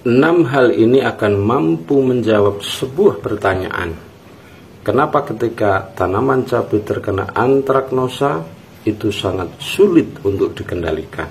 6 hal ini akan mampu menjawab sebuah pertanyaan. Kenapa ketika tanaman cabai terkena antraknosa itu sangat sulit untuk dikendalikan?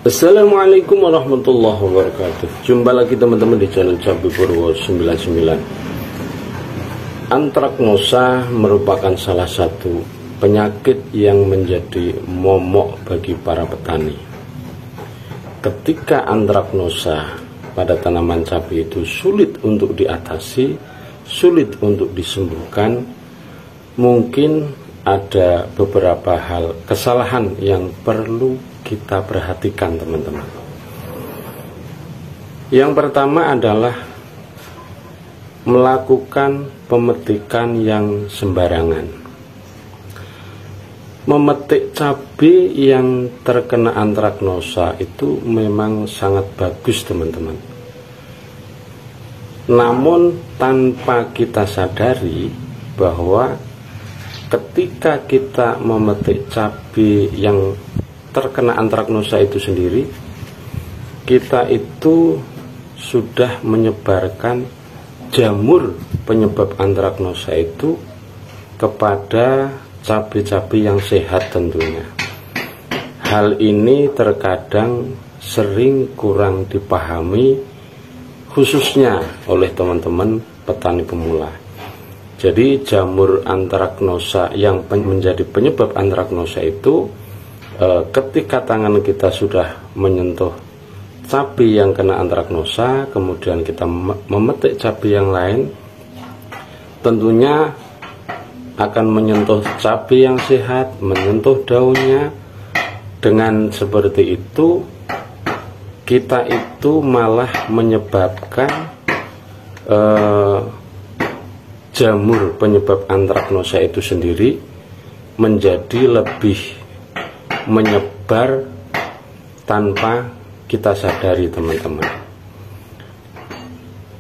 Assalamualaikum warahmatullahi wabarakatuh. Jumpa lagi teman-teman di channel Cabai Purwo 99. Antraknosa merupakan salah satu penyakit yang menjadi momok bagi para petani. Ketika antraknosa pada tanaman cabai itu sulit untuk diatasi, sulit untuk disembuhkan, mungkin ada beberapa hal kesalahan yang perlu kita perhatikan, teman-teman. Yang pertama adalah melakukan pemetikan yang sembarangan. Memetik cabai yang terkena antraknosa itu memang sangat bagus, teman-teman. Namun tanpa kita sadari bahwa ketika kita memetik cabai yang terkena antraknosa itu sendiri, kita itu sudah menyebarkan jamur penyebab antraknosa itu kepada cabai-cabai yang sehat tentunya. Hal ini terkadang sering kurang dipahami, khususnya oleh teman-teman petani pemula. Jadi jamur antraknosa yang menjadi penyebab antraknosa itu, ketika tangan kita sudah menyentuh cabai yang kena antraknosa, kemudian kita memetik cabai yang lain, tentunya akan menyentuh cabai yang sehat, menyentuh daunnya. Dengan seperti itu, kita itu malah menyebabkan jamur penyebab antraknosa itu sendiri menjadi lebih menyebar tanpa kita sadari, teman-teman.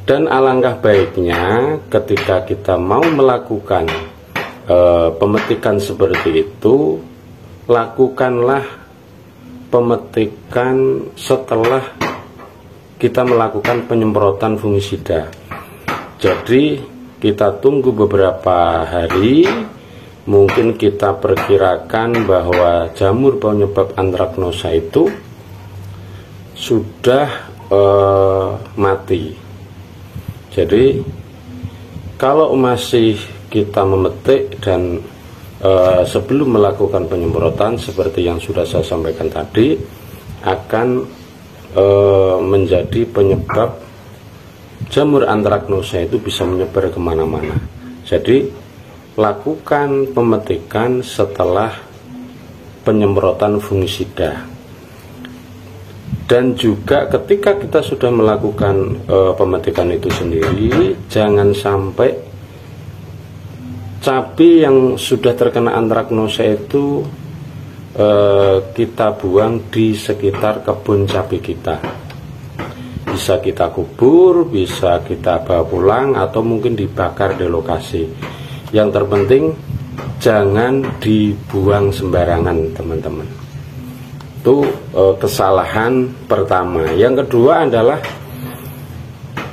Dan alangkah baiknya ketika kita mau melakukan pemetikan seperti itu, lakukanlah pemetikan setelah kita melakukan penyemprotan fungisida. Jadi kita tunggu beberapa hari. Mungkin kita perkirakan bahwa jamur penyebab antraknosa itu sudah mati. Jadi kalau masih kita memetik dan sebelum melakukan penyemprotan seperti yang sudah saya sampaikan tadi, akan menjadi penyebab jamur antraknosa itu bisa menyebar kemana-mana. Jadi lakukan pemetikan setelah penyemprotan fungisida. Dan juga ketika kita sudah melakukan pemetikan itu sendiri, jangan sampai cabai yang sudah terkena antraknosa itu kita buang di sekitar kebun cabai kita. Bisa kita kubur, bisa kita bawa pulang, atau mungkin dibakar di lokasi. Yang terpenting jangan dibuang sembarangan, teman-teman. Itu kesalahan pertama. Yang kedua adalah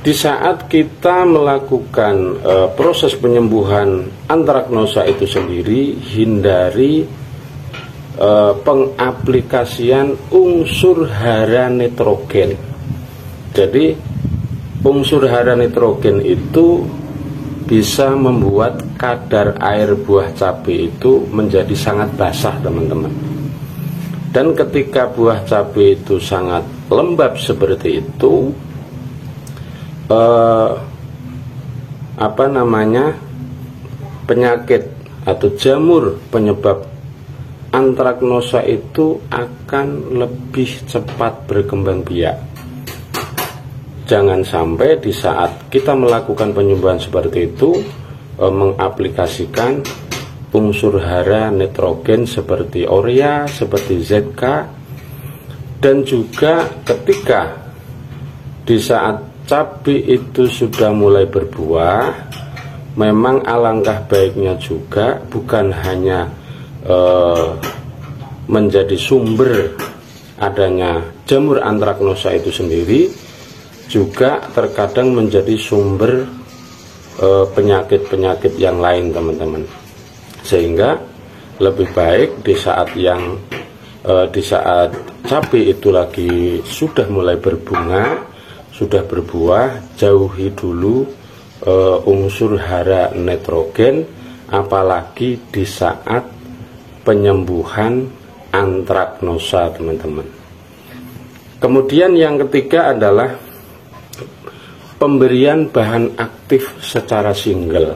di saat kita melakukan proses penyembuhan antraknosa itu sendiri, hindari pengaplikasian unsur hara nitrogen. Jadi unsur hara nitrogen itu bisa membuat kadar air buah cabai itu menjadi sangat basah, teman-teman. Dan ketika buah cabai itu sangat lembab seperti itu, penyakit atau jamur penyebab antraknosa itu akan lebih cepat berkembang biak. Jangan sampai di saat kita melakukan penyembuhan seperti itu mengaplikasikan unsur hara nitrogen seperti urea, seperti ZK, dan juga ketika di saat cabai itu sudah mulai berbuah, memang alangkah baiknya juga bukan hanya menjadi sumber adanya jamur antraknosa itu sendiri, juga terkadang menjadi sumber penyakit-penyakit yang lain, teman-teman. Sehingga lebih baik di saat cabai itu lagi sudah mulai berbunga, sudah berbuah, jauhi dulu unsur hara nitrogen, apalagi di saat penyembuhan antraknosa, teman-teman. Kemudian yang ketiga adalah pemberian bahan aktif secara single.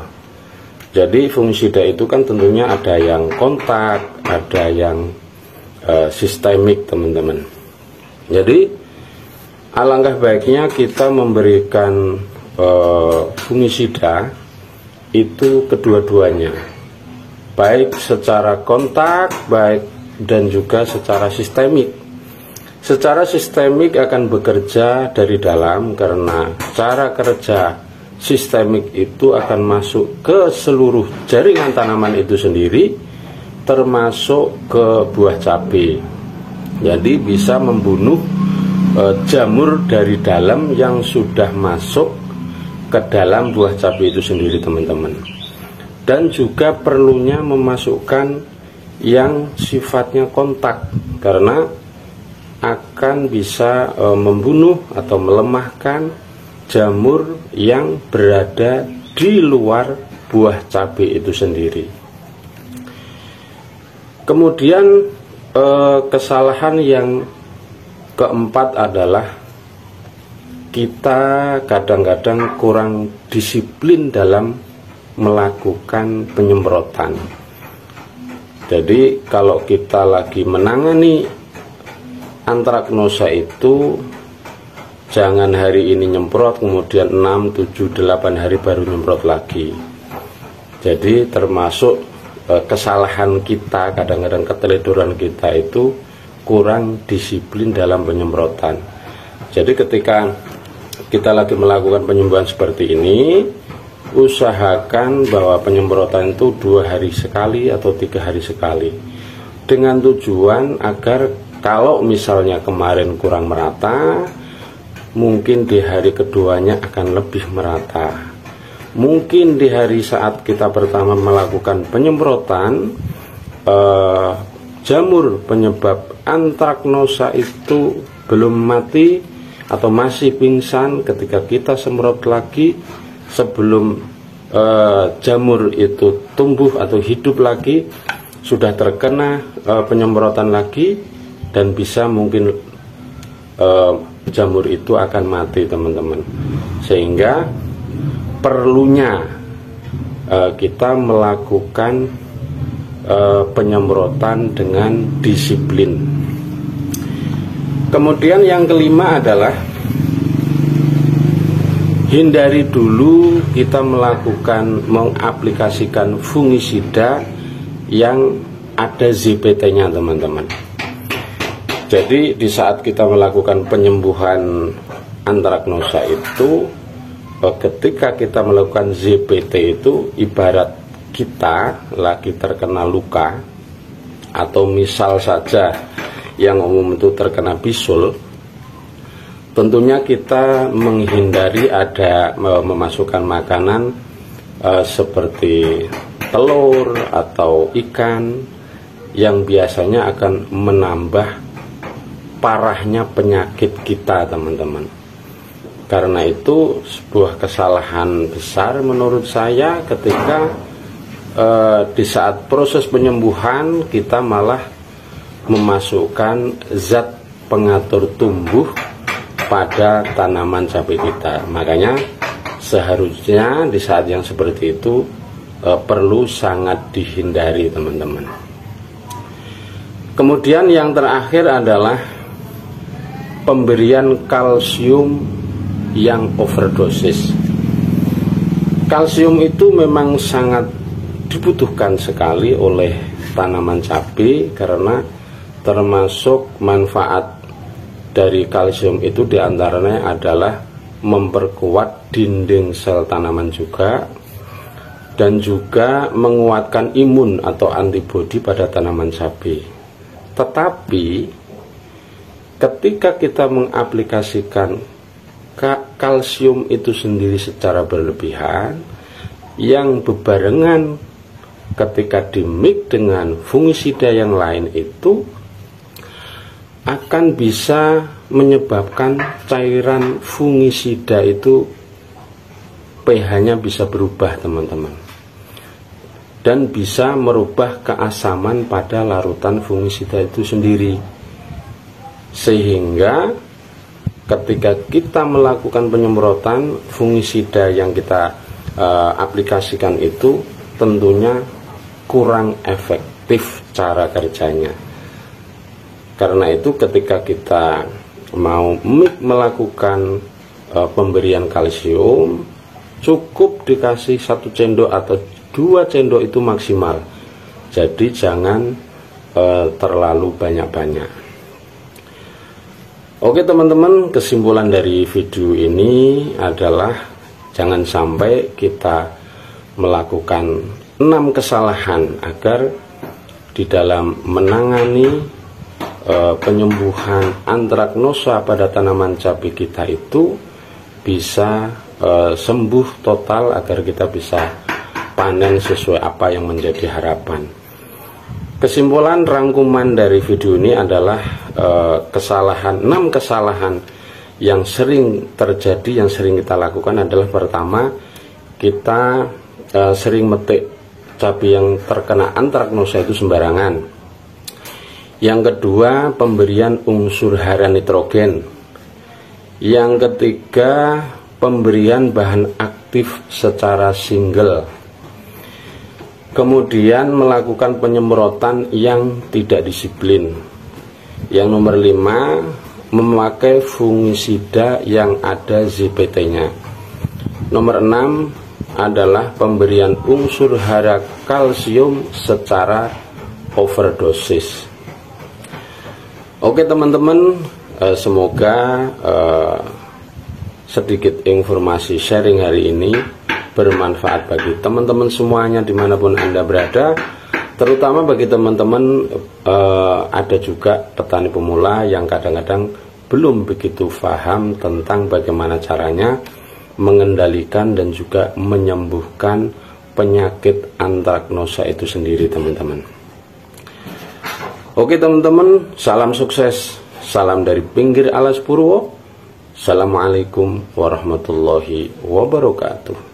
Jadi fungisida itu kan tentunya ada yang kontak, ada yang sistemik, teman-teman. Jadi alangkah baiknya kita memberikan fungisida itu kedua-duanya, baik secara kontak, baik dan juga secara sistemik. Secara sistemik akan bekerja dari dalam, karena cara kerja sistemik itu akan masuk ke seluruh jaringan tanaman itu sendiri, termasuk ke buah cabai. Jadi bisa membunuh jamur dari dalam yang sudah masuk ke dalam buah cabai itu sendiri, teman-teman. Dan juga perlunya memasukkan yang sifatnya kontak, karena akan bisa membunuh atau melemahkan jamur yang berada di luar buah cabai itu sendiri. Kemudian kesalahan yang keempat adalah kita kadang-kadang kurang disiplin dalam melakukan penyemprotan. Jadi kalau kita lagi menangani antraknosa itu, jangan hari ini nyemprot, kemudian 6, 7, 8 hari baru nyemprot lagi. Jadi termasuk kesalahan kita, kadang-kadang keteledoran kita itu kurang disiplin dalam penyemprotan. Jadi ketika kita lagi melakukan penyembuhan seperti ini, usahakan bahwa penyemprotan itu 2 hari sekali atau 3 hari sekali, dengan tujuan agar kalau misalnya kemarin kurang merata, mungkin di hari keduanya akan lebih merata. Mungkin di hari saat kita pertama melakukan penyemprotan, jamur penyebab antraknosa itu belum mati atau masih pingsan. Ketika kita semprot lagi, sebelum jamur itu tumbuh atau hidup lagi, sudah terkena penyemprotan lagi, dan bisa mungkin jamur itu akan mati, teman-teman. Sehingga perlunya kita melakukan penyemprotan dengan disiplin. Kemudian yang kelima adalah hindari dulu kita mengaplikasikan fungisida yang ada ZPT-nya, teman-teman. Jadi di saat kita melakukan penyembuhan antraknosa itu, ketika kita melakukan ZPT itu ibarat kita lagi terkena luka, atau misal saja yang umum itu terkena bisul. Tentunya kita menghindari ada memasukkan makanan seperti telur atau ikan yang biasanya akan menambah parahnya penyakit kita, teman-teman. Karena itu sebuah kesalahan besar menurut saya ketika di saat proses penyembuhan kita malah memasukkan zat pengatur tumbuh pada tanaman cabai kita. Makanya seharusnya di saat yang seperti itu perlu sangat dihindari, teman-teman. Kemudian yang terakhir adalah pemberian kalsium yang overdosis. Kalsium itu memang sangat dibutuhkan sekali oleh tanaman cabai, karena termasuk manfaat dari kalsium itu diantaranya adalah memperkuat dinding sel tanaman juga, dan juga menguatkan imun atau antibodi pada tanaman cabai. Tetapi ketika kita mengaplikasikan kalsium itu sendiri secara berlebihan, yang bebarengan ketika dimix dengan fungisida yang lain, itu akan bisa menyebabkan cairan fungisida itu pH-nya bisa berubah, teman-teman, dan bisa merubah keasaman pada larutan fungisida itu sendiri. Sehingga ketika kita melakukan penyemprotan fungisida yang kita aplikasikan itu tentunya kurang efektif cara kerjanya. Karena itu ketika kita mau melakukan pemberian kalsium, cukup dikasih 1 sendok atau 2 sendok itu maksimal. Jadi jangan terlalu banyak-banyak. Oke teman-teman, kesimpulan dari video ini adalah jangan sampai kita melakukan 6 kesalahan agar di dalam menangani penyembuhan antraknosa pada tanaman cabai kita itu bisa sembuh total, agar kita bisa panen sesuai apa yang menjadi harapan. Kesimpulan rangkuman dari video ini adalah 6 kesalahan yang sering terjadi, yang sering kita lakukan adalah: pertama, kita sering metik cabai yang terkena antraknosa itu sembarangan. Yang kedua, pemberian unsur hara nitrogen. Yang ketiga, pemberian bahan aktif secara single. Kemudian melakukan penyemprotan yang tidak disiplin. Yang nomor 5, memakai fungisida yang ada ZPT-nya. Nomor 6 adalah pemberian unsur hara kalsium secara overdosis. Oke teman-teman, semoga sedikit informasi sharing hari ini bermanfaat bagi teman-teman semuanya dimanapun Anda berada. Terutama bagi teman-teman ada juga petani pemula yang kadang-kadang belum begitu paham tentang bagaimana caranya mengendalikan dan juga menyembuhkan penyakit antraknosa itu sendiri, teman-teman. Oke teman-teman, salam sukses, salam dari pinggir alas Purwo. Assalamualaikum warahmatullahi wabarakatuh.